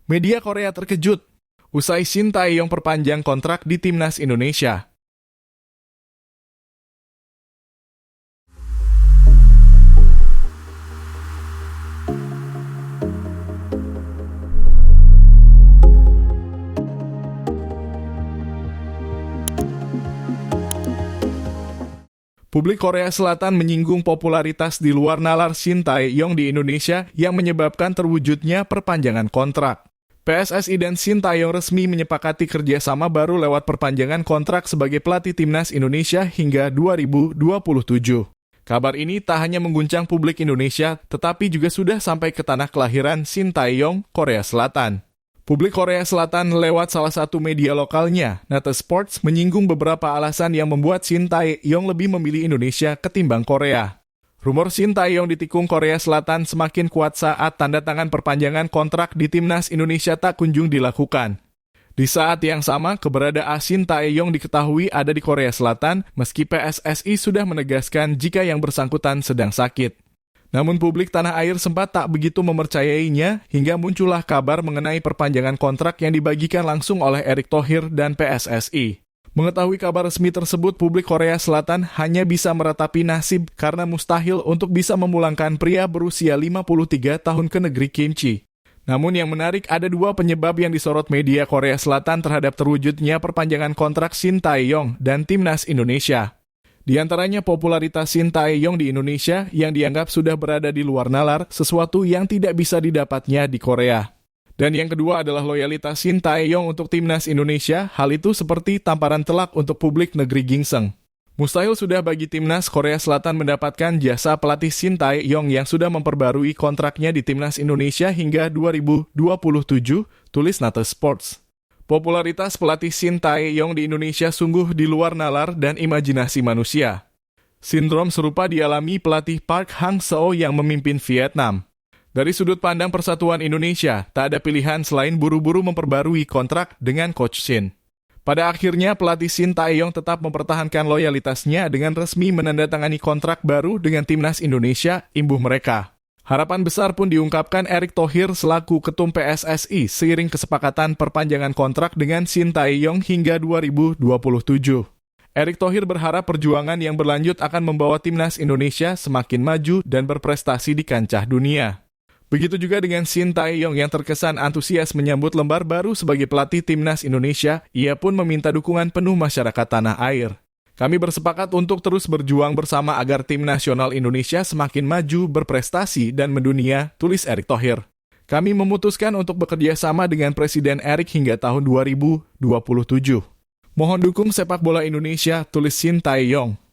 Media Korea terkejut usai Shin Tae-yong perpanjang kontrak di timnas Indonesia. Publik Korea Selatan menyinggung popularitas di luar nalar Shin Tae-yong di Indonesia yang menyebabkan terwujudnya perpanjangan kontrak. PSSI dan Shin Tae-yong resmi menyepakati kerjasama baru lewat perpanjangan kontrak sebagai pelatih timnas Indonesia hingga 2027. Kabar ini tak hanya mengguncang publik Indonesia, tetapi juga sudah sampai ke tanah kelahiran Shin Tae-yong, Korea Selatan. Publik Korea Selatan lewat salah satu media lokalnya, Nate Sports, menyinggung beberapa alasan yang membuat Shin Tae-yong lebih memilih Indonesia ketimbang Korea. Rumor Shin Tae-yong ditikung Korea Selatan semakin kuat saat tanda tangan perpanjangan kontrak di timnas Indonesia tak kunjung dilakukan. Di saat yang sama, keberadaan Shin Tae-yong diketahui ada di Korea Selatan, meski PSSI sudah menegaskan jika yang bersangkutan sedang sakit. Namun publik tanah air sempat tak begitu mempercayainya hingga muncullah kabar mengenai perpanjangan kontrak yang dibagikan langsung oleh Erick Thohir dan PSSI. Mengetahui kabar resmi tersebut, publik Korea Selatan hanya bisa meratapi nasib karena mustahil untuk bisa memulangkan pria berusia 53 tahun ke negeri kimchi. Namun yang menarik, ada dua penyebab yang disorot media Korea Selatan terhadap terwujudnya perpanjangan kontrak Shin Tae-yong dan timnas Indonesia. Di antaranya popularitas Shin Tae-yong di Indonesia yang dianggap sudah berada di luar nalar, sesuatu yang tidak bisa didapatnya di Korea. Dan yang kedua adalah loyalitas Shin Tae-yong untuk timnas Indonesia, hal itu seperti tamparan telak untuk publik negeri gingseng. Mustahil sudah bagi timnas Korea Selatan mendapatkan jasa pelatih Shin Tae-yong yang sudah memperbarui kontraknya di timnas Indonesia hingga 2027, tulis Nate Sports. Popularitas pelatih Shin Tae-yong di Indonesia sungguh di luar nalar dan imajinasi manusia. Sindrom serupa dialami pelatih Park Hang-seo yang memimpin Vietnam. Dari sudut pandang persatuan Indonesia, tak ada pilihan selain buru-buru memperbarui kontrak dengan Coach Shin. Pada akhirnya, pelatih Shin Tae-yong tetap mempertahankan loyalitasnya dengan resmi menandatangani kontrak baru dengan timnas Indonesia, imbuh mereka. Harapan besar pun diungkapkan Erick Thohir selaku ketum PSSI seiring kesepakatan perpanjangan kontrak dengan Shin Tae-yong hingga 2027. Erick Thohir berharap perjuangan yang berlanjut akan membawa timnas Indonesia semakin maju dan berprestasi di kancah dunia. Begitu juga dengan Shin Tae-yong yang terkesan antusias menyambut lembar baru sebagai pelatih timnas Indonesia, ia pun meminta dukungan penuh masyarakat tanah air. Kami bersepakat untuk terus berjuang bersama agar tim nasional Indonesia semakin maju, berprestasi, dan mendunia, tulis Erick Thohir. Kami memutuskan untuk bekerja sama dengan Presiden Erick hingga tahun 2027. Mohon dukung sepak bola Indonesia, tulis Shin Tae-yong.